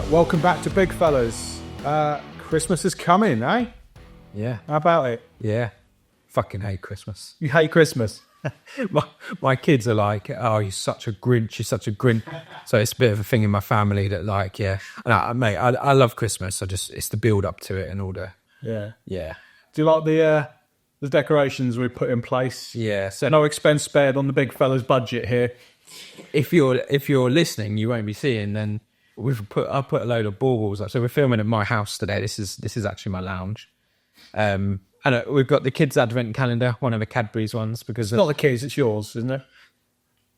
Welcome back to Big Fellas. Christmas is coming, eh? Yeah. How about it? Yeah. Fucking hate Christmas. You hate Christmas? my kids are like, oh, you're such a Grinch, you're such a Grinch. So it's a bit of a thing in my family that like, yeah. And mate, I love Christmas. It's the build up to it and all the... Yeah. Yeah. Do you like the decorations we put in place? Yeah. So No expense spared on the Big Fellas budget here. if you're listening, you won't be seeing, then I put a load of baubles up. So we're filming at my house today. This is actually my lounge. And we've got the kids' advent calendar, one of the Cadbury's ones, because It's not the kids, it's yours, isn't it?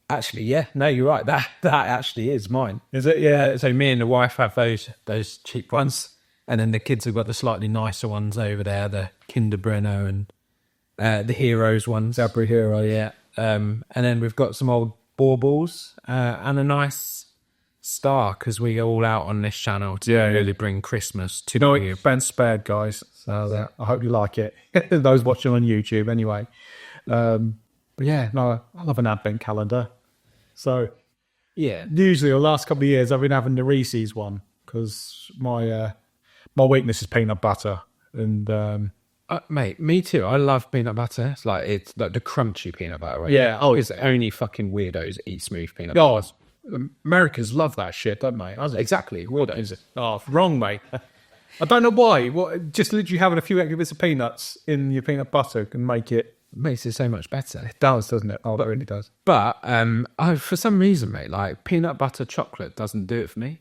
actually, yeah, no, you're right. That actually is mine. Is it? Yeah. So me and the wife have those cheap ones, and then the kids have got the slightly nicer ones over there, the Kinder Bueno and the Heroes ones. Cadbury Hero. Yeah. And then we've got some old baubles and a nice star, because we go all out on this channel to really bring Christmas to No you. expense spared, guys. So I hope you like it. Those watching on YouTube, anyway. But yeah, no, I love an advent calendar. So Yeah. usually the last couple of years I've been having the Reese's one because my weakness is peanut butter, and Mate, me too. I love peanut butter. It's like the crunchy peanut butter, right? Yeah. Oh, it's only fucking weirdos eat smooth peanut butter. guys, Americans love that shit, don't they? Exactly. Well done. Is it? Oh, wrong, mate. I don't know why. What? Just literally having a few extra bits of peanuts in your peanut butter can make it. Makes it so much better. It does, doesn't it? Oh, that really does. But for some reason, mate, like peanut butter chocolate doesn't do it for me.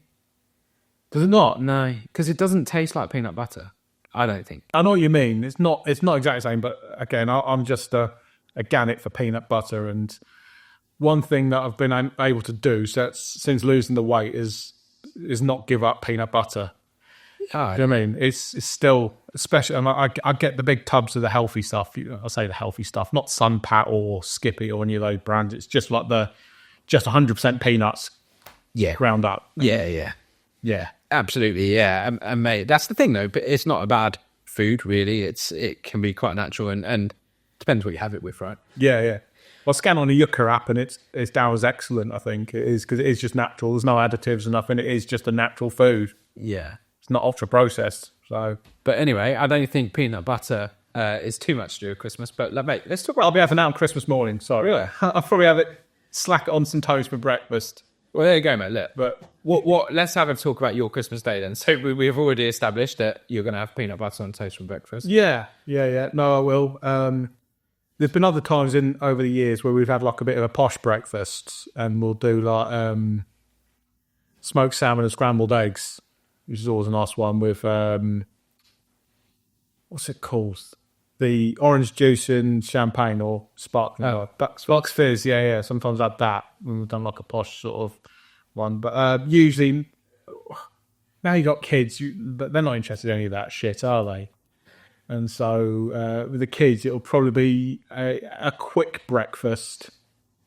Does it not? No, because it doesn't taste like peanut butter. I don't think. I know what you mean. It's not exactly the same, but again, I'm just a gannet for peanut butter. And one thing that I've been able to do since losing the weight is not give up peanut butter. Oh, Do you know what I mean? It's still, especially, and I get the big tubs of the healthy stuff. I say the healthy stuff, not Sunpat or Skippy or any of those brands. It's just like just 100% peanuts yeah. ground up. Yeah. Yeah. Absolutely, yeah. And mate, that's the thing though. But it's not a bad food, really. It can be quite natural, and depends what you have it with, right? Yeah. Well, scan on the Yucca app, and it's down as excellent. I think it is because it is just natural. There's no additives or nothing. It is just a natural food. Yeah. It's not ultra processed. So, But anyway, I don't think peanut butter is too much to do with Christmas. But mate, let's talk about. I'll be having that on Christmas morning. Sorry, Really? I'll probably have it, slack it on some toast for breakfast. Well, there you go, mate. Look, But what? Let's have a talk about your Christmas day then. So we've already established that you're going to have peanut butter on toast for breakfast. yeah. No, I will. There's been other times over the years where we've had like a bit of a posh breakfast, and we'll do like smoked salmon and scrambled eggs, which is always a nice one with what's it called? The orange juice and champagne or sparkling. Oh, Sparks Fizz. Yeah. Sometimes I've had that when we've done like a posh sort of one, but usually now you got kids, but they're not interested in any of that shit, are they? And so with the kids, it'll probably be a quick breakfast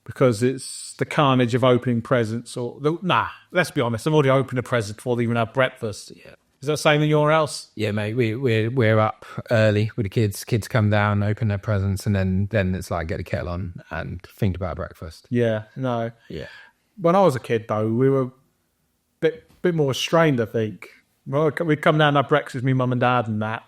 because it's the carnage of opening presents. Let's be honest, I've already opened a present before they even have breakfast. Yeah. Is that the same in your house? Yeah, mate. We're up early with the kids. Kids come down, open their presents, and then it's like get a kettle on and think about breakfast. Yeah, no. Yeah. When I was a kid, though, we were a bit more restrained, I think. Well, we'd come down and have breakfast with me mum and dad and that,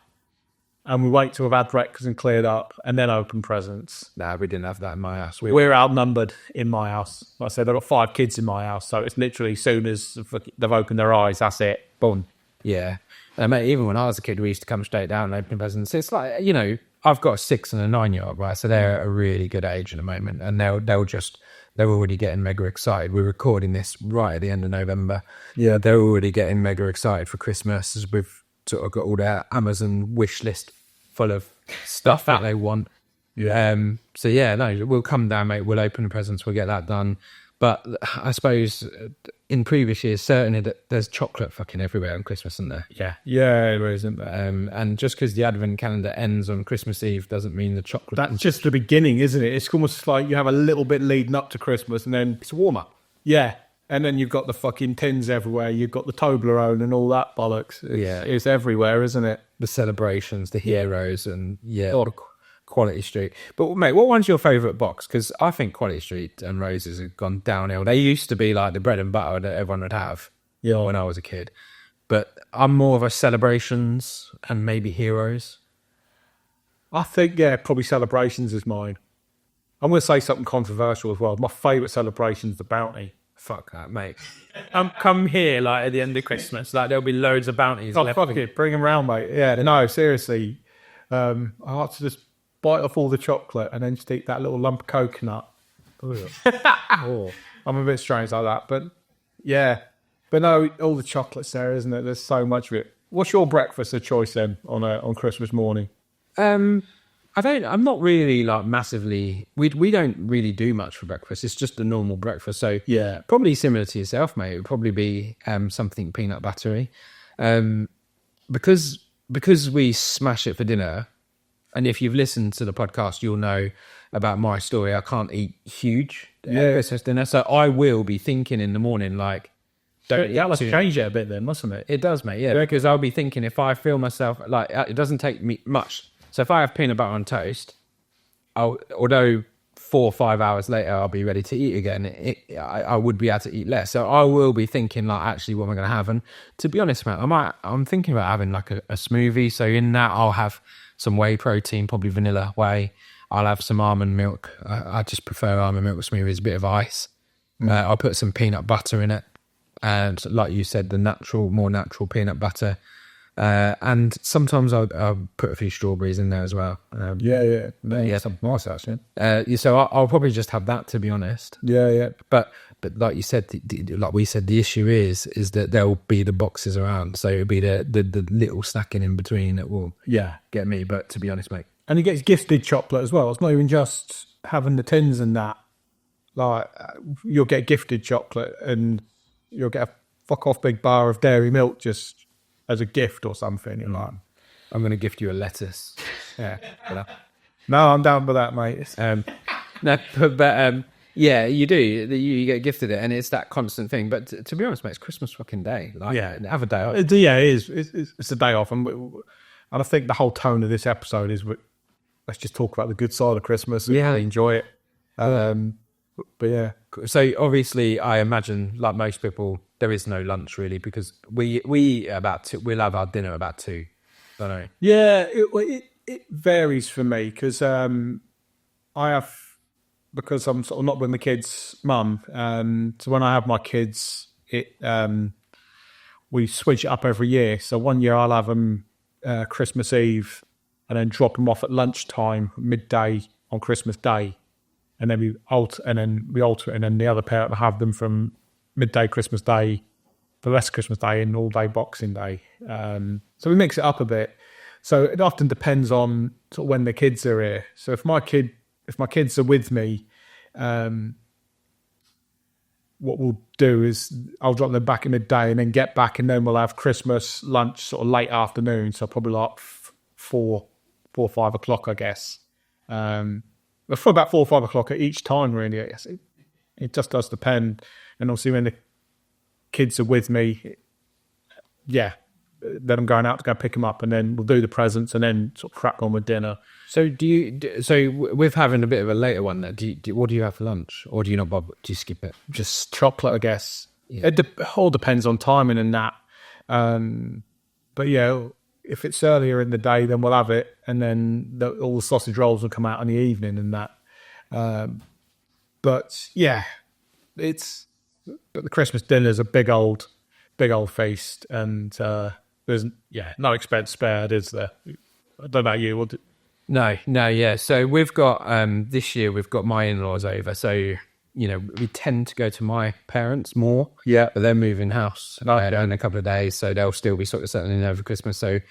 and we wait till we've had breakfast and cleared up, and then open presents. Nah, we didn't have that in my house. We're outnumbered in my house. Like I said, I've got 5 kids in my house, so it's literally as soon as they've opened their eyes, that's it. Boom. Yeah. And mate, even when I was a kid, we used to come straight down and open presents. It's like, I've got a 6 and a 9-year-old, right? So they're at a really good age at the moment, and they're already getting mega excited. We're recording this right at the end of November. Yeah. They're already getting mega excited for Christmas, as we've sort of got all their Amazon wish list full of stuff that they want. Yeah. So yeah, no, we'll come down, mate. We'll open the presents. We'll get that done. But I suppose in previous years, certainly there's chocolate fucking everywhere on Christmas, isn't there? Yeah, there isn't. And just because the advent calendar ends on Christmas Eve doesn't mean the chocolate... That's just the beginning, isn't it? It's almost like you have a little bit leading up to Christmas, and then It's a warm-up. yeah, and then you've got the fucking tins everywhere. You've got the Toblerone and all that bollocks. It's everywhere, isn't it? The celebrations, the heroes, and a lot of Quality Street. But mate, what one's your favourite box? Because I think Quality Street and Roses have gone downhill. They used to be like the bread and butter that everyone would have when I was a kid. but I'm more of a celebrations and maybe heroes. I think, yeah, probably celebrations is mine. I'm going to say something controversial as well. My favourite celebration is the bounty. Fuck that, mate. Come here, like, at the end of Christmas. Like, there'll be loads of bounties Oh, left. fuck it. Bring them round, mate. Yeah, no, seriously. I like to just bite off all the chocolate and then just eat that little lump of coconut. Oh, I'm a bit strange like that. But, yeah. But no, all the chocolate's there, isn't it? There's so much of it. What's your breakfast of choice then on Christmas morning? I'm not really like massively. We don't really do much for breakfast. It's just a normal breakfast. So Yeah. probably similar to yourself, mate. It would probably be something peanut buttery, because we smash it for dinner. And if you've listened to the podcast, you'll know about my story. I can't eat huge Christmas dinner, so I will be thinking in the morning like, Let's change it a bit then, mustn't it? It does, mate. Yeah, because I'll be thinking if I feel myself like it doesn't take me much. So if I have peanut butter on toast, although 4 or 5 hours later I'll be ready to eat again, I would be able to eat less. So I will be thinking like, actually, what am I going to have? And to be honest, mate, I'm thinking about having like a smoothie. So in that I'll have some whey protein, probably vanilla whey. I'll have some almond milk. I just prefer almond milk smoothies, a bit of ice. I'll put some peanut butter in it. And like you said, the more natural peanut butter. And sometimes I'll put a few strawberries in there as well. Yeah. Something nice, actually. So I'll probably just have that, to be honest. Yeah. But like you said, like we said, the issue is that there'll be the boxes around. So it'll be the little snacking in between that will get me. But to be honest, mate. And he gets gifted chocolate as well. It's not even just having the tins and that. Like, you'll get gifted chocolate and you'll get a fuck off big bar of dairy milk just as a gift or something. You're like, I'm going to gift you a lettuce. yeah. No, I'm down with that, mate. Yeah, you do. You get gifted it, and it's that constant thing. But to be honest, mate, it's Christmas fucking day. Like, have a day off. Yeah, it is. It's a day off. And I think the whole tone of this episode is, let's just talk about the good side of Christmas. Yeah. Enjoy it. But yeah. So obviously, I imagine, like most people, there is no lunch really because we'll have our dinner about 2. Don't know. Yeah, it varies for me because I'm sort of not with my kids' mum. So when I have my kids, we switch it up every year. So one year I'll have them Christmas Eve and then drop them off at lunchtime, midday on Christmas Day. And then we alter it, and then the other parent will have them from midday Christmas Day, the rest of Christmas Day, and all day Boxing Day. So we mix it up a bit. So it often depends on sort of when the kids are here. So if my kids are with me, what we'll do is I'll drop them back in midday and then get back, and then we'll have Christmas lunch sort of late afternoon. So probably like 4 or 5 o'clock, I guess. But for about 4 or 5 o'clock at each time, really. It just does depend. And obviously when the kids are with me, then I'm going out to go pick them up, and then we'll do the presents and then sort of crack on with dinner. So with having a bit of a later one there, what do you have for lunch? Or do you not bother? Do you skip it? Just chocolate, I guess. Yeah. It all depends on timing and that. But yeah, if it's earlier in the day, then we'll have it, and then all the sausage rolls will come out in the evening and that. But yeah, but the Christmas dinner is a big old feast, and there's no expense spared, is there? I don't know about you. No, yeah. So we've got this year we've got my in-laws over, so we tend to go to my parents more. Yeah, but they're moving house in a couple of days, so they'll still be sort of settling in over Christmas. So,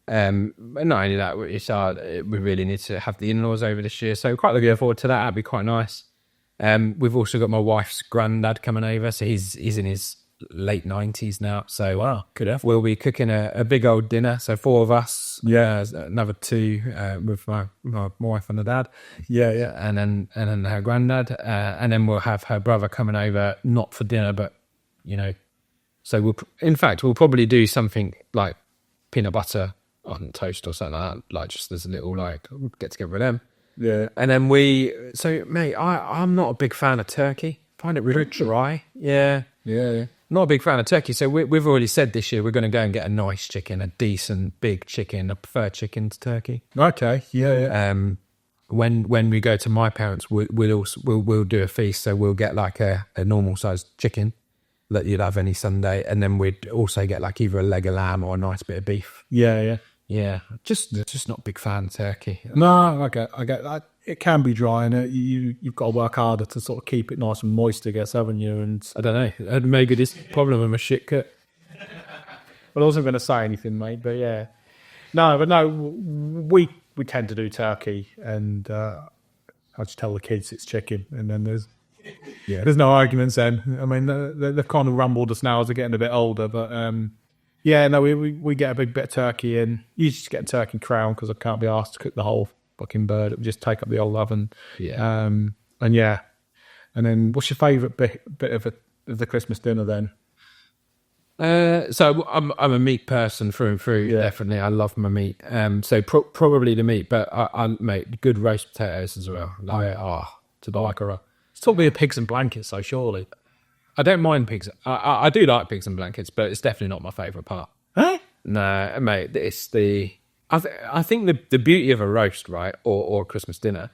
not only that, we really need to have the in-laws over this year. So quite looking forward to that. That'd be quite nice. We've also got my wife's granddad coming over, so he's in his late 90s now. So wow, good effort. We'll be cooking a big old dinner. So 4 of us. Yeah, another 2 with my wife and the dad. Yeah, and then her granddad, and then we'll have her brother coming over, not for dinner, but So we'll probably do something like peanut butter on toast or something like that. Like just as a little get together with them. Yeah, and then mate, I'm not a big fan of turkey. I find it really dry. Yeah. Not a big fan of turkey. So we've already said this year we're going to go and get a nice chicken, a decent big chicken. I prefer chicken to turkey. Okay, yeah. When we go to my parents, we'll do a feast. So we'll get like a normal sized chicken that you'd have any Sunday, and then we'd also get like either a leg of lamb or a nice bit of beef. Yeah. Just not a big fan of turkey. No, I get that. It can be dry, and you've got to work harder to sort of keep it nice and moist, I guess, haven't you? And I don't know. Maybe this problem with my shit cut. But I wasn't going to say anything, mate. But yeah, no, we tend to do turkey, and I just tell the kids it's chicken, and then there's no arguments then. I mean, they've kind of rumbled us now as they're getting a bit older, but we get a big bit of turkey in. You just get a turkey crown because I can't be asked to cook the whole fucking bird. It would just take up the old oven. Yeah. And then what's your favourite bit of the Christmas dinner then? So I'm a meat person through and through. Yeah. Definitely, I love my meat. So probably the meat, but I make good roast potatoes as well. To die. It's talking about pigs and blankets, so surely. I don't mind pigs. I do like pigs and blankets, but it's definitely not my favourite part. Huh? No, mate. It's the. I think the beauty of a roast, right, or a Christmas dinner,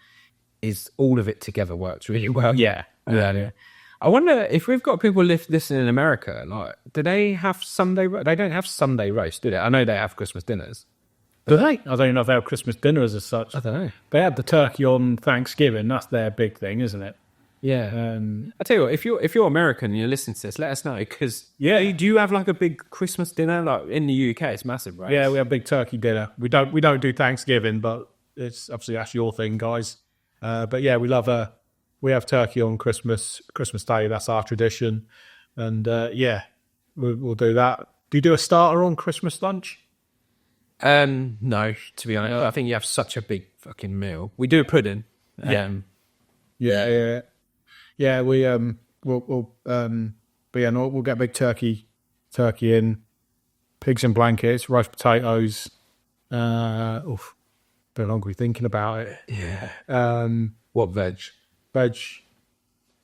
is all of it together works really well. Yeah. I wonder if we've got people listening in America, like, do they have Sunday? They don't have Sunday roast, do they? I know they have Christmas dinners. Do they? I don't even know if they have Christmas dinners as such. I don't know. They had the turkey on Thanksgiving. That's their big thing, isn't it? Yeah. I tell you what, if you're American and you're listening to this, let us know, because do you have like a big Christmas dinner? Like in the UK, it's massive, right? Yeah, we have a big turkey dinner. We don't do Thanksgiving, but it's obviously that's your thing, guys. But yeah, we have turkey on Christmas Day. That's our tradition, and we'll do that. Do you do a starter on Christmas lunch? No, to be honest, I think you have such a big fucking meal. We do a pudding. Yeah, we'll get a big turkey in, pigs and blankets, roast potatoes. Bit hungry thinking about it. Yeah. What veg?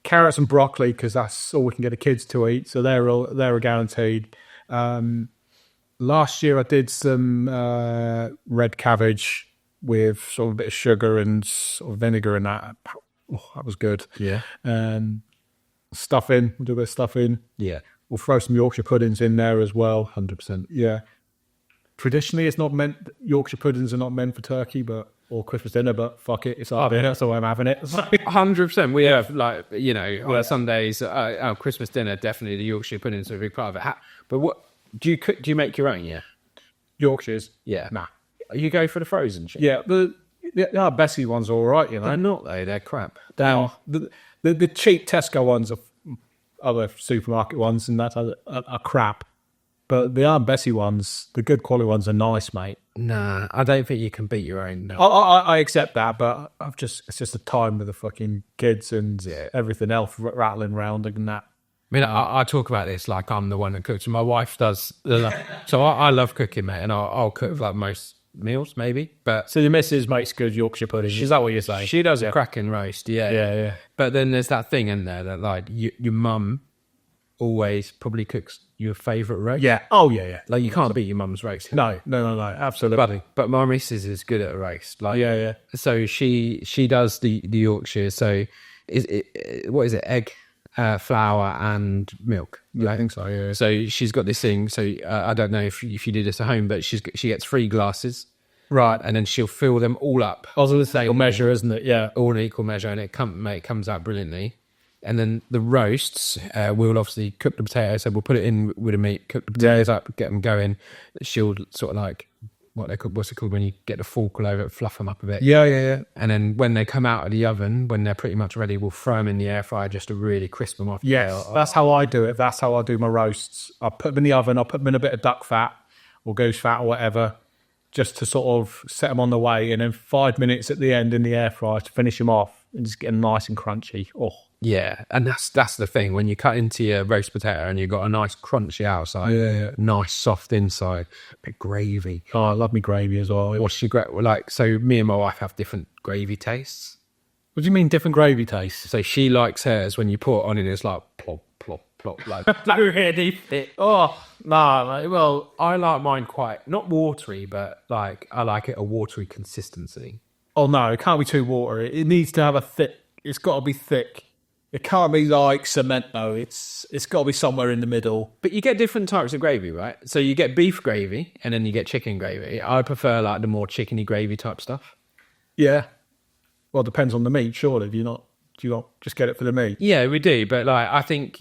Carrots and broccoli, because that's all we can get the kids to eat. So they're guaranteed. Last year I did some red cabbage with sort of a bit of sugar and sort of vinegar and that. Oh, that was good. Yeah. Stuffing. We'll do a bit of stuffing. Yeah. We'll throw some Yorkshire puddings in there as well. 100%. Yeah. Traditionally, Yorkshire puddings are not meant for turkey, or Christmas dinner, but fuck it, it's our dinner, so I'm having it. 100%. We have, like, on Sundays, our Christmas dinner, definitely the Yorkshire puddings are a big part of it. But what do you cook? Do you make your own? Yeah. Yorkshires? Yeah. Nah. You go for the frozen shit? Yeah, our Bessie ones are all right, They're not, though. They're crap. The cheap Tesco ones are other supermarket ones, and that are crap. But the Aunt Bessie ones, the good quality ones, are nice, mate. Nah, I don't think you can beat your own. No. I accept that, but it's just the time with the fucking kids and everything else rattling around and that. I mean, I talk about this like I'm the one that cooks. My wife does. So I love cooking, mate, and I'll cook like most meals, maybe. But so the missus makes good Yorkshire pudding. Is that what you're saying? She does a cracking roast, yeah. But then there's that thing in there that, like, your mum always probably cooks your favourite roast. Yeah. Oh, yeah. Like, you can't beat your mum's roast. No. Absolutely. But my missus is good at a roast. Like, yeah. So she does the Yorkshire. So what is it? Egg, flour, and milk. Yeah, I think so. Yeah. So she's got this thing. So I don't know if you do this at home, but she gets 3 glasses. Right. And then she'll fill them all up. I was going to say equal measure, isn't it? Yeah. All in equal measure, and it comes out brilliantly. And then the roasts, we'll obviously cook the potatoes. So we'll put it in with the meat, cook the potatoes up, get them going. She'll sort of like, what's it called when you get the fork all over it, fluff them up a bit. Yeah. And then when they come out of the oven, when they're pretty much ready, we'll throw them in the air fryer just to really crisp them off. Yes, that's how I do it. That's how I do my roasts. I put them in the oven. I put them in a bit of duck fat or goose fat or whatever, just to sort of set them on the way. And then 5 minutes at the end in the air fryer to finish them off and just get them nice and crunchy. Oh. Yeah, and that's the thing. When you cut into your roast potato and you've got a nice crunchy outside, nice soft inside, a bit gravy. Oh, I love me gravy as well. What's your like? So me and my wife have different gravy tastes. What do you mean different gravy tastes? So she likes hers when you pour it on and it's like plop, plop, plot, like really thick. Oh no, mate, well, I like mine quite not watery, but like I like it a watery consistency. oh no, it can't be too watery. It needs to have a thick. It's got to be thick. It can't be like cement though. It's got to be somewhere in the middle. But you get different types of gravy, right? So you get beef gravy and then you get chicken gravy. I prefer like the more chickeny gravy type stuff. Yeah. Well, it depends on the meat, surely. Do you not just get it for the meat? Yeah, we do. But like, I think,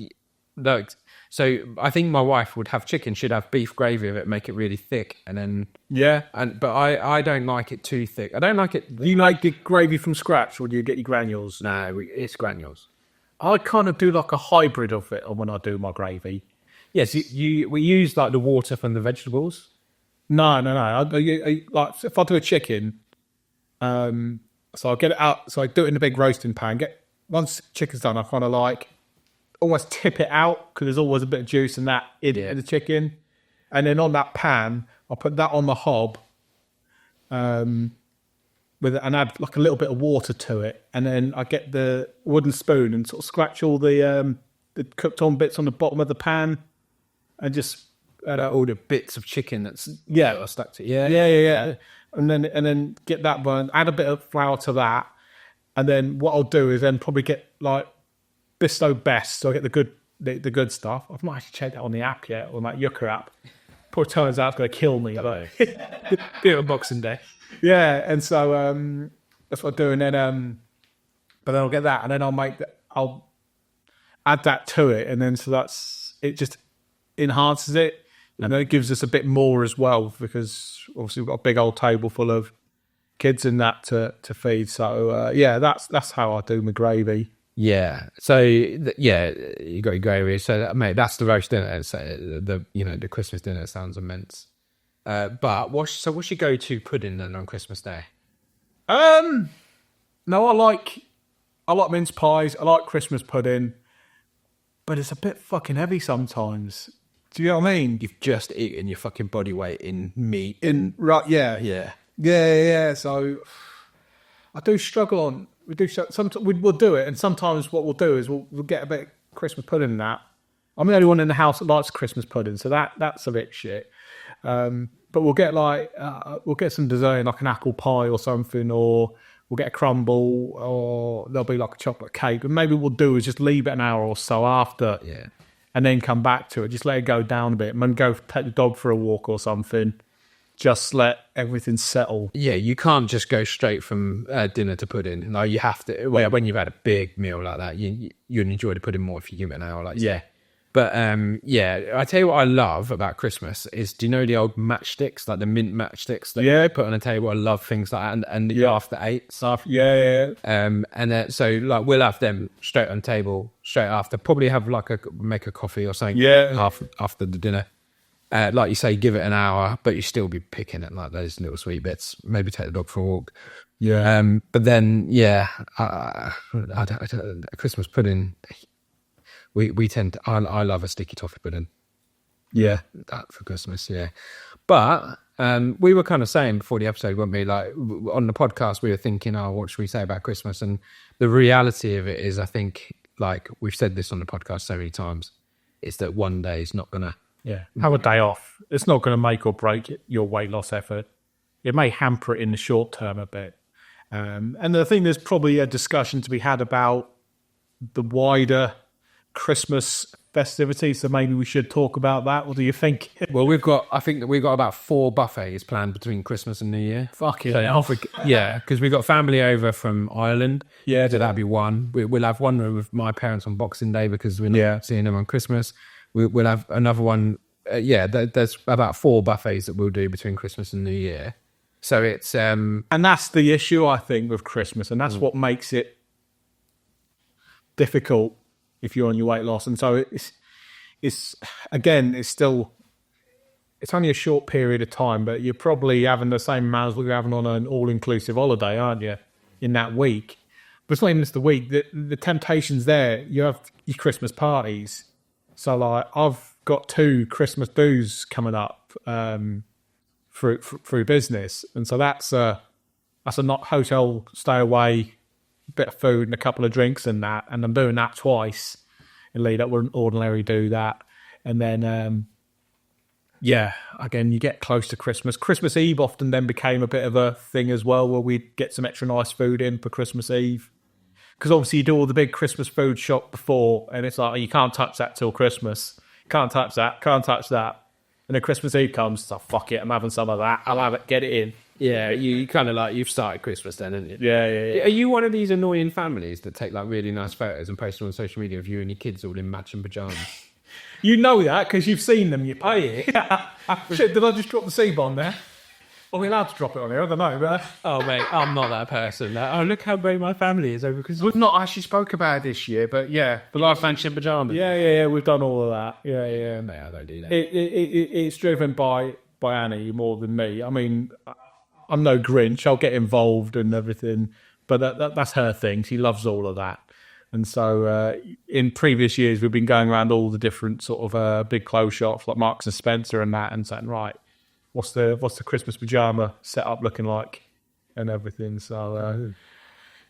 like, so I think my wife would have chicken. She'd have beef gravy of it, make it really thick, and then Yeah. but I don't like it too thick. I don't like it. Do you like the gravy from scratch, or do you get your granules? No, it's granules. I kind of do like a hybrid of it when I do my gravy. Yes, we use like the water from the vegetables. No. Like if I do a chicken, so I get it out. So I do it in a big roasting pan. Once chicken's done, I kind of like almost tip it out because there's always a bit of juice in that in the chicken. And then on that pan, I put that on the hob, and add like a little bit of water to it, and then I get the wooden spoon and sort of scratch all the cooked on bits on the bottom of the pan, and just add out all the bits of chicken that are stuck to it. Yeah. And then get that one, add a bit of flour to that, and then what I'll do is then probably get like Bisto Best, so I get the good stuff. I've not actually checked that on the app yet, on that Yucca app. Poor turns out it's going to kill me. Do it on Boxing Day. Yeah, and so that's what I do, and then but then I'll get that, and then I'll add that to it, and then so it just enhances it, and then it gives us a bit more as well, because obviously we've got a big old table full of kids in that to feed. So yeah, that's how I do my gravy. Yeah. So yeah, you got your gravy. So mate, that's the roast dinner. So the Christmas dinner sounds immense. But what's your go-to pudding then on Christmas Day? No, I like mince pies. I like Christmas pudding, but it's a bit fucking heavy sometimes. Do you know what I mean? You've just eaten your fucking body weight in meat. Right? Yeah. Yeah. So I do struggle on. Sometimes we'll do it, and sometimes what we'll do is we'll get a bit of Christmas pudding in that. I'm the only one in the house that likes Christmas pudding, so that's a bit shit. But we'll get some dessert, like an apple pie or something, or we'll get a crumble, or there'll be like a chocolate cake. And maybe what we'll do is just leave it an hour or so after, and then come back to it. Just let it go down a bit, and then go take the dog for a walk or something. Just let everything settle. Yeah, you can't just go straight from dinner to pudding. No, you have to. Well, when you've had a big meal like that, you'd enjoy the pudding more if you give it an hour. But I tell you what I love about Christmas is, do you know the old matchsticks, like the mint matchsticks that you put on a table? I love things like that, and after 8 stuff. Yeah. And so like we'll have them straight on the table straight after. Probably have make a coffee or something. After the dinner. Like you say, give it an hour, but you still be picking at like those little sweet bits. Maybe take the dog for a walk. Yeah. But then, Christmas pudding. We tend to. I love a sticky toffee pudding. Yeah, that for Christmas. Yeah, but we were kind of saying before the episode, weren't we? Like on the podcast, we were thinking, "Oh, what should we say about Christmas?" And the reality of it is, I think, like we've said this on the podcast so many times, is that one day is not gonna. Yeah, have a day off. It's not going to make or break your weight loss effort. It may hamper it in the short term a bit. And I think there's probably a discussion to be had about the wider Christmas festivities. So maybe we should talk about that. What do you think? Well, I think that we've got about 4 buffets planned between Christmas and New Year. Fuck yeah. Yeah, because we've got family over from Ireland. Yeah. So that'd be one. We'll have one with my parents on Boxing Day because we're not seeing them on Christmas. We'll have another one. There's about 4 buffets that we'll do between Christmas and New Year. So it's... And that's the issue, I think, with Christmas. And that's what makes it difficult if you're on your weight loss. And so it's only a short period of time, but you're probably having the same amount as you're having on an all-inclusive holiday, aren't you, in that week? But it's not even just the week. The temptation's there. You have your Christmas parties. So, like, I've got 2 Christmas do's coming up through business, and so that's a not hotel stay away, bit of food and a couple of drinks and that, and I'm doing that twice in lead up. Wouldn't ordinarily do that. And then, again, you get close to Christmas. Christmas Eve often then became a bit of a thing as well, where we'd get some extra nice food in for Christmas Eve. Because obviously you do all the big Christmas food shop before, and it's like, you can't touch that till Christmas. Can't touch that, can't touch that. And then Christmas Eve comes, so fuck it, I'm having some of that. I'll have it, get it in. Yeah, you kind of like, you've started Christmas then, haven't you? Yeah. Are you one of these annoying families that take like really nice photos and post them on social media of you and your kids all in matching pajamas? You know that because you've seen them, you pay. Shit, did I just drop the C-bomb there? Are we allowed to drop it on here? I don't know. But... Oh, mate, I'm not that person. Oh, look how brave my family is over Christmas. We've not actually spoke about it this year, but yeah. The last matching pajamas. Yeah, we've done all of that. Yeah. No, I don't do that. It's driven by Annie more than me. I mean, I'm no Grinch. I'll get involved and everything, but that's her thing. She loves all of that. And so in previous years, we've been going around all the different sort of big clothes shops like Marks and Spencer and that, and saying, right, what's the Christmas pajama setup looking like and everything. So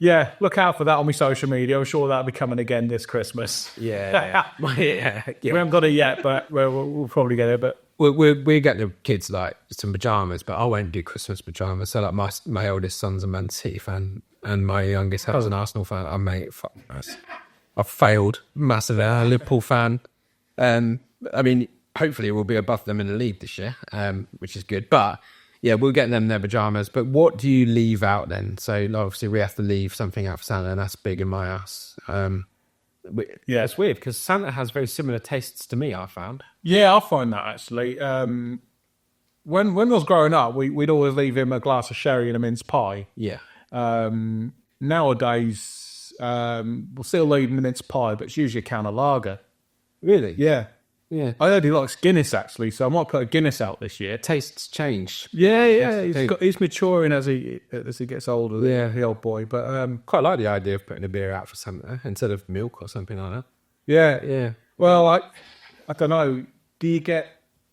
look out for that on my social media. I'm sure that'll be coming again this Christmas. Yeah. We haven't got it yet, but we'll probably get it. But we get the kids like some pajamas, but I won't do Christmas pajamas. So like my oldest son's a Man City fan, and my youngest is an Arsenal fan. I mate, fuck us. I've failed massively. I'm a Liverpool fan. I mean, hopefully we'll be above them in the league this year, which is good. But yeah, we'll get them their pajamas. But what do you leave out then? So obviously we have to leave something out for Santa, and that's big in my house. It's weird because Santa has very similar tastes to me, I found. Yeah, I find that actually. When I was growing up, we'd always leave him a glass of sherry and a mince pie. Yeah. Nowadays, we'll still leave him a mince pie, but it's usually a can of lager. Really? Yeah. I heard he likes Guinness actually, so I might put a Guinness out this year. Tastes change. Yeah. He's maturing as he gets older. Yeah, the old boy. But quite like the idea of putting a beer out for Santa instead of milk or something like that. Yeah. Well, I don't know. Do you get?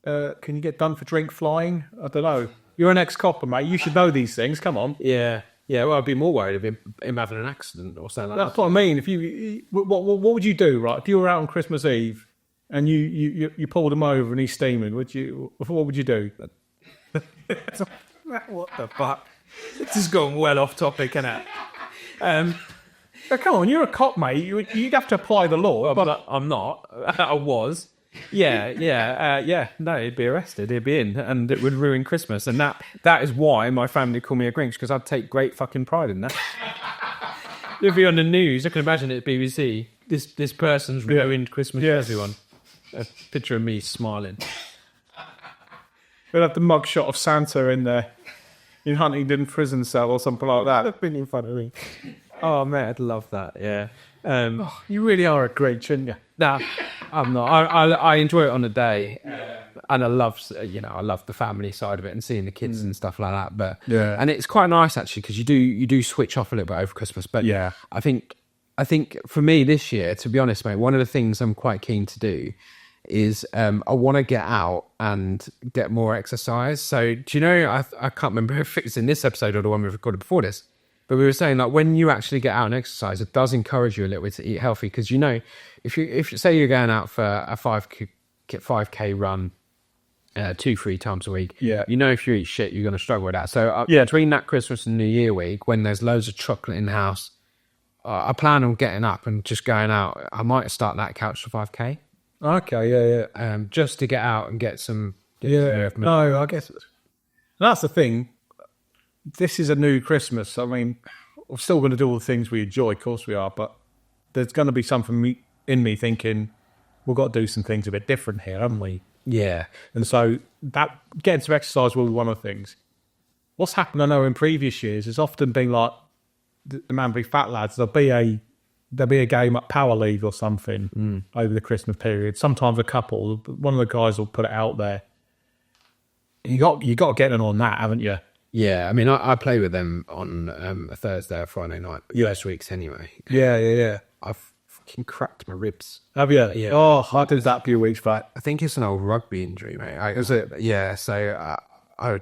Can you get done for drink flying? I don't know. You're an ex-copper, mate. You should know these things. Come on. Yeah. Well, I'd be more worried of him having an accident or something like that. That's what I mean. If what would you do, right? If you were out on Christmas Eve and you pulled him over and he's steaming, what would you do? What the fuck? This is going well off topic, isn't it? Come on, you're a cop, mate. You'd have to apply the law. But I'm not. I was. Yeah. No, he'd be arrested. He'd be in, and it would ruin Christmas. And that is why my family call me a Grinch, because I'd take great fucking pride in that. It'd be on the news. I can imagine it at BBC. This person's ruined Christmas for everyone. A picture of me smiling. We'll have the mugshot of Santa in there, in Huntingdon prison cell or something like that. That'd been in front of me. Oh man, I'd love that. Yeah. You really are a Grinch, aren't you? Nah, I'm not. I enjoy it on the day, and I love the family side of it and seeing the kids and stuff like that. But and it's quite nice actually because you do switch off a little bit over Christmas. But I think for me this year, to be honest, mate, one of the things I'm quite keen to do is I want to get out and get more exercise. So do you know? I can't remember if it's in this episode or the one we recorded before this. But we were saying, like, when you actually get out and exercise, it does encourage you a little bit to eat healthy. Because, if you say you're going out for a 5K run 2-3 times a week, if you eat shit, you're going to struggle with that. So between that Christmas and New Year week, when there's loads of chocolate in the house, I plan on getting up and just going out. I might start that couch for 5K. Okay, just to get out and get some... No, I guess... That's the thing. This is a new Christmas. I mean, we're still going to do all the things we enjoy, of course we are, but there's going to be something in me thinking, we've got to do some things a bit different here, haven't we? Yeah. And so that getting some exercise will be one of the things. What's happened, I know, in previous years, has often been like the Man v Fat Lads. There'll be a game at Power League or something over the Christmas period. Sometimes a couple. One of the guys will put it out there. You got to get in on that, haven't you? Yeah, I mean, I play with them on a Thursday or Friday night, US weeks anyway. Yeah. I've fucking cracked my ribs. Have you? Yeah. Oh, I did that a few weeks back. I think it's an old rugby injury, mate. Is it? Yeah, so I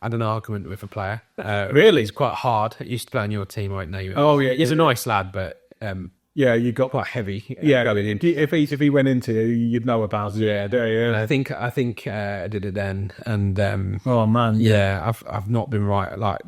had an argument with a player. Really? He's quite hard. He used to play on your team, right now. Oh, yeah. He's a nice lad, but... Yeah, you got quite heavy. yeah. Going in. If he went into you, you'd know about it. Yeah, yeah. I think I did it then, and Oh man, yeah, I've not been right. Like,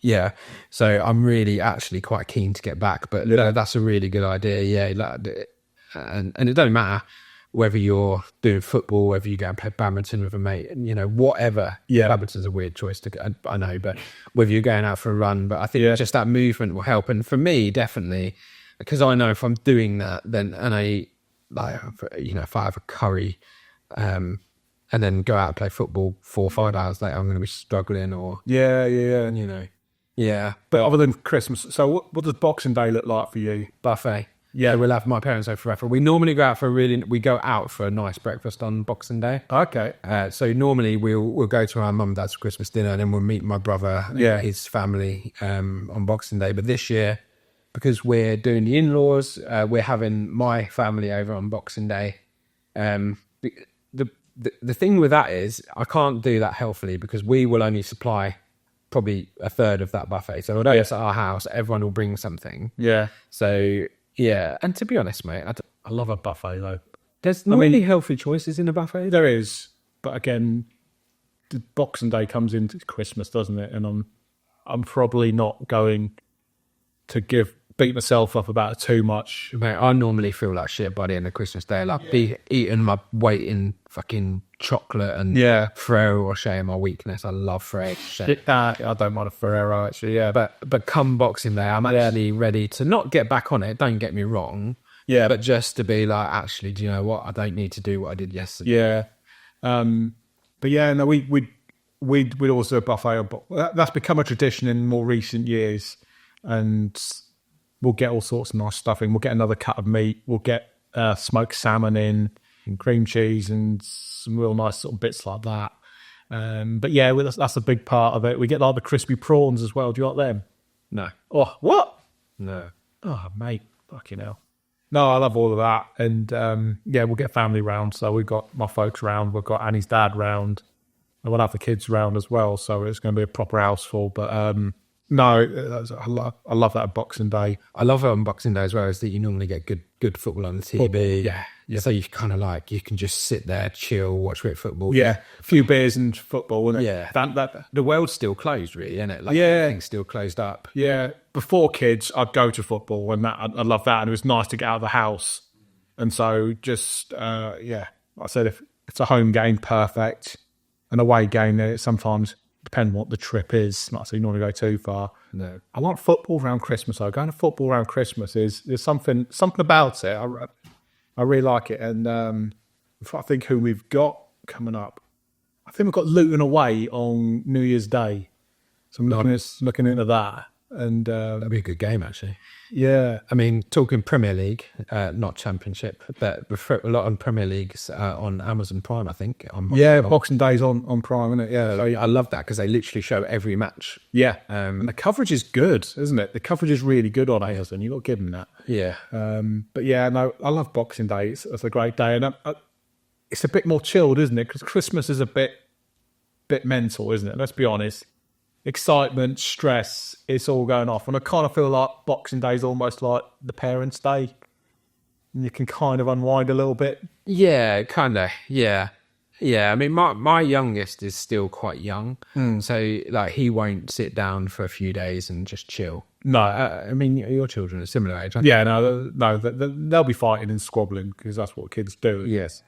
yeah, so I'm really actually quite keen to get back. But that's a really good idea. Yeah, like, and it don't matter whether you're doing football, whether you go and play badminton with a mate, you know, whatever. Yeah. Badminton's a weird choice I know, but whether you're going out for a run, but I think just that movement will help. And for me, definitely, because I know if I'm doing that, then, and I eat, like, you know, if I have a curry, and then go out and play football 4 or 5 hours later, I'm going to be struggling, or, yeah. you know, yeah. But other than Christmas, so what does Boxing Day look like for you? Buffet. Yeah, so we'll have my parents over forever. We normally go out for a nice breakfast on Boxing Day. Okay. So normally we'll go to our mum and dad's Christmas dinner, and then we'll meet my brother, his family, on Boxing Day. But this year, because we're doing the in-laws, we're having my family over on Boxing Day. The thing with that is I can't do that healthily, because we will only supply probably a third of that buffet. So although it's at our house, everyone will bring something. Yeah. So yeah, and to be honest, mate, I love a buffet though. There's not really healthy choices in a buffet. There is, but again, the Boxing Day comes into Christmas, doesn't it? And I'm probably not going to beat myself up about it too much. Mate, I normally feel like shit by the end of Christmas Day. Like, be eating my weight in fucking chocolate and Ferrero Rocher, my weakness. I love Ferrero Rocher. I don't mind a Ferrero, actually, yeah. But come Boxing Day, I'm actually ready to not get back on it, don't get me wrong. Yeah. But just to be like, actually, do you know what? I don't need to do what I did yesterday. Yeah. But yeah, no, we'd also do a buffet. That's become a tradition in more recent years. And we'll get all sorts of nice stuff in. We'll get another cut of meat. We'll get smoked salmon in, and cream cheese, and some real nice sort of bits like that. But yeah, that's a big part of it. We get like the crispy prawns as well. Do you like them? No. Oh, what? No. Oh, mate, fucking hell. No, I love all of that. And yeah, we'll get family round. So we've got my folks round. We've got Annie's dad round. And we'll have the kids round as well. So it's going to be a proper house full. But no, I love that on Boxing Day. I love it on Boxing Day as well, is that you normally get good football on the TV. Yeah. So you kind of like, you can just sit there, chill, watch great football. Yeah, a few beers and football. And yeah. The world's still closed, really, isn't it? Like, everything's still closed up. Yeah. Before kids, I'd go to football, and I love that. And it was nice to get out of the house. And so just, like I said, if it's a home game, perfect. An away game, it sometimes depends what the trip is. Not so you normally go too far. No, I want football around Christmas though. Going to football around Christmas there's something about it. I really like it. And I think who we've got coming up, I think we've got Luton away on New Year's Day. So I'm looking into that. And that'd be a good game, actually. Yeah, I mean, talking Premier League, not Championship, but a lot on Premier Leagues on Amazon Prime, I think. Boxing Day's on Prime, isn't it? Yeah, I love that because they literally show every match. Yeah, and the coverage is good, isn't it? The coverage is really good on Amazon. You've got to give them that. Yeah. But yeah, no, I love Boxing Day. It's a great day, and it's a bit more chilled, isn't it? Because Christmas is a bit mental, isn't it? Let's be honest. Excitement, stress, it's all going off. And I kind of feel like Boxing Day is almost like the Parents' Day. And you can kind of unwind a little bit. Yeah, kind of. Yeah. Yeah, I mean, my youngest is still quite young. So, like, he won't sit down for a few days and just chill. No. I mean, your children are similar age, aren't they? Yeah, no, they'll be fighting and squabbling because that's what kids do. Yes.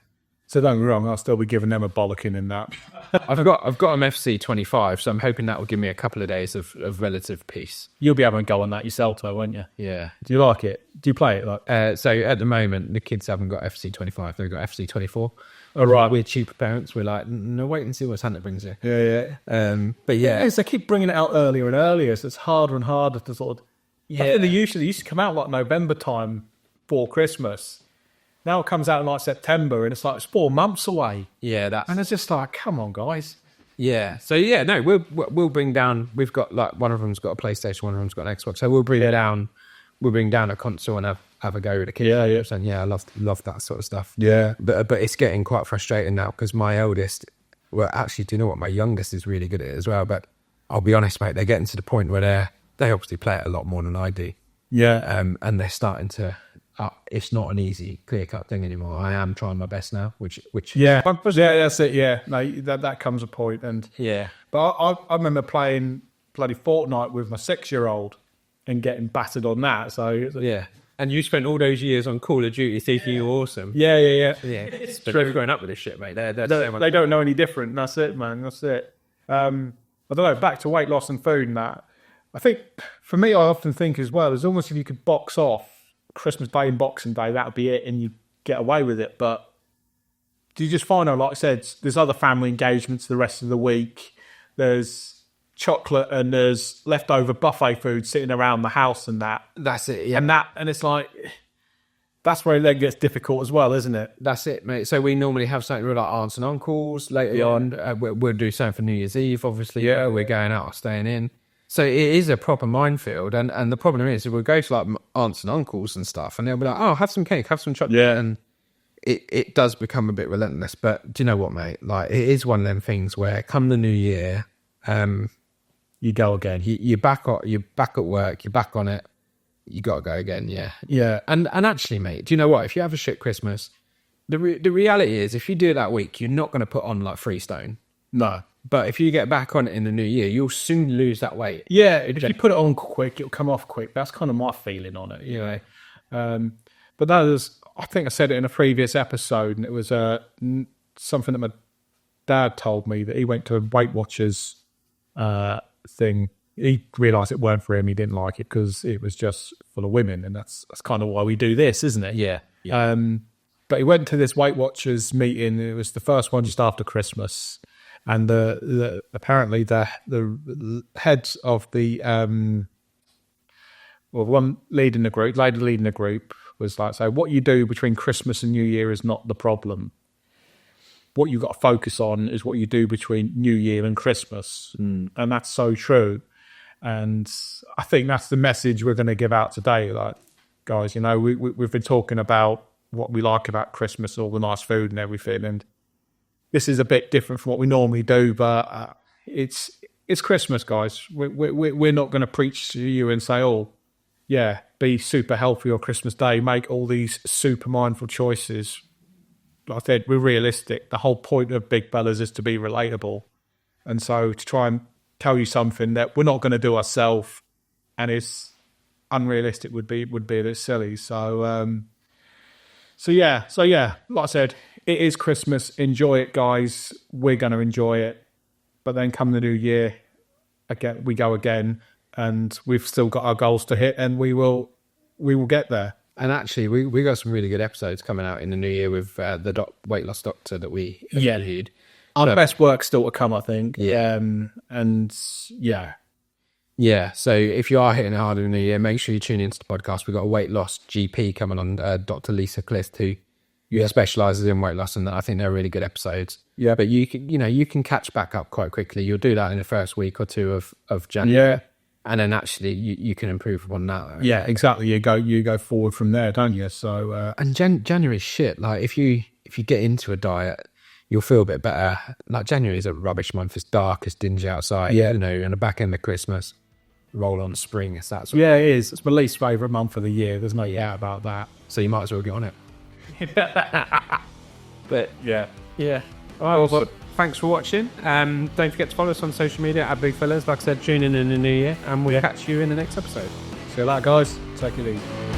So don't get me wrong, I'll still be giving them a bollocking in that. I've got an FC25, so I'm hoping that will give me a couple of days of relative peace. You'll be having a go on that yourself, though, won't you? Yeah. Do you like it? Do you play it? Like? So at the moment, the kids haven't got FC25; they've got FC24. Oh, right. We're cheaper parents. We're like, no, wait and see what Santa brings you. Yeah. But yeah, they keep bringing it out earlier and earlier, so it's harder and harder to sort of. Yeah. I think they used to come out like November time for Christmas. Now it comes out in like September, and it's 4 months away. Yeah, and it's just like, come on, guys. Yeah. So yeah, no, we'll bring down. We've got like one of them's got a PlayStation, one of them's got an Xbox. So we'll bring down. We'll bring down a console and have a go with the kids. Yeah. And yeah, I love that sort of stuff. Yeah. But it's getting quite frustrating now because my eldest. Well, actually, do you know what? My youngest is really good at it as well. But I'll be honest, mate, they're getting to the point where they obviously play it a lot more than I do. Yeah. And they're starting to. it's not an easy, clear-cut thing anymore. I am trying my best now, which Yeah, that's it. Yeah, no, that comes a point. And yeah. but I remember playing bloody Fortnite with my 6-year-old and getting battered on that. So Yeah. And you spent all those years on Call of Duty thinking you were awesome. yeah. It's growing up with this shit, mate. They're They don't know any different. That's it, man. That's it. I don't know. Back to weight loss and food and that. I think for me, I often think as well, it's almost if you could box off Christmas Day and Boxing Day, that would be it, and you get away with it. But do you just find out, like I said, there's other family engagements the rest of the week. There's chocolate and there's leftover buffet food sitting around the house and that. That's it, yeah. And it's like, that's where it then gets difficult as well, isn't it? That's it, mate. So we normally have something with like aunts and uncles later on. We'll do something for New Year's Eve, obviously. Yeah, we're going out or staying in. So it is a proper minefield. And the problem is, we'll go to like aunts and uncles and stuff, and they'll be like, oh, have some cake, have some chocolate. Yeah. And it does become a bit relentless. But do you know what, mate? Like, it is one of them things where come the new year, You go again. you're back at work, you're back on it. You got to go again, yeah. Yeah. And actually, mate, do you know what? If you have a shit Christmas, the reality is, if you do it that week, you're not going to put on like 3 stone. No. But if you get back on it in the new year, you'll soon lose that weight. Yeah, if you put it on quick, it'll come off quick. That's kind of my feeling on it, you know. But that was, I think I said it in a previous episode, and it was something that my dad told me, that he went to a Weight Watchers thing. He realised it weren't for him. He didn't like it because it was just full of women, and that's kind of why we do this, isn't it? Yeah. But he went to this Weight Watchers meeting. It was the first one just after Christmas. And apparently the heads of the one leading the group, lady leading the group, was like, so what you do between Christmas and New Year is not the problem. What you got to focus on is what you do between New Year and Christmas, and that's so true. And I think that's the message we're going to give out today. Like, guys, you know, we've been talking about what we like about Christmas, all the nice food and everything, and this is a bit different from what we normally do, but it's Christmas, guys. We're not going to preach to you and say, oh, yeah, be super healthy on Christmas Day, make all these super mindful choices. Like I said, we're realistic. The whole point of Big Bellas is to be relatable. And so to try and tell you something that we're not going to do ourselves and is unrealistic would be a bit silly. So yeah, like I said, it is Christmas. Enjoy it, guys. We're going to enjoy it. But then come the new year, again, we go again, and we've still got our goals to hit, and we will get there. And actually, we got some really good episodes coming out in the new year with the weight loss doctor that we interviewed. Our best work still to come, I think. Yeah. And yeah. Yeah, so if you are hitting it hard in the new year, make sure you tune into the podcast. We've got a weight loss GP coming on, Dr. Lisa Clist, who specialises in weight loss, and I think they're really good episodes. Yeah. But you can catch back up quite quickly. You'll do that in the first week or two of January. Yeah. And then actually you can improve upon that. Right? Yeah, exactly. You go forward from there, don't you? So and January's shit. Like if you get into a diet, you'll feel a bit better. Like January is a rubbish month. It's dark, it's dingy outside. Yeah. You know, and the back end of Christmas, roll on spring. It's that sort of it is. It's my least favourite month of the year. There's no doubt about that. So you might as well get on it. But yeah. All right, well, thanks for watching. Don't forget to follow us on social media at Big Fellas. Like I said, tune in the new year, and we'll catch you in the next episode. See you later, guys. Take it easy.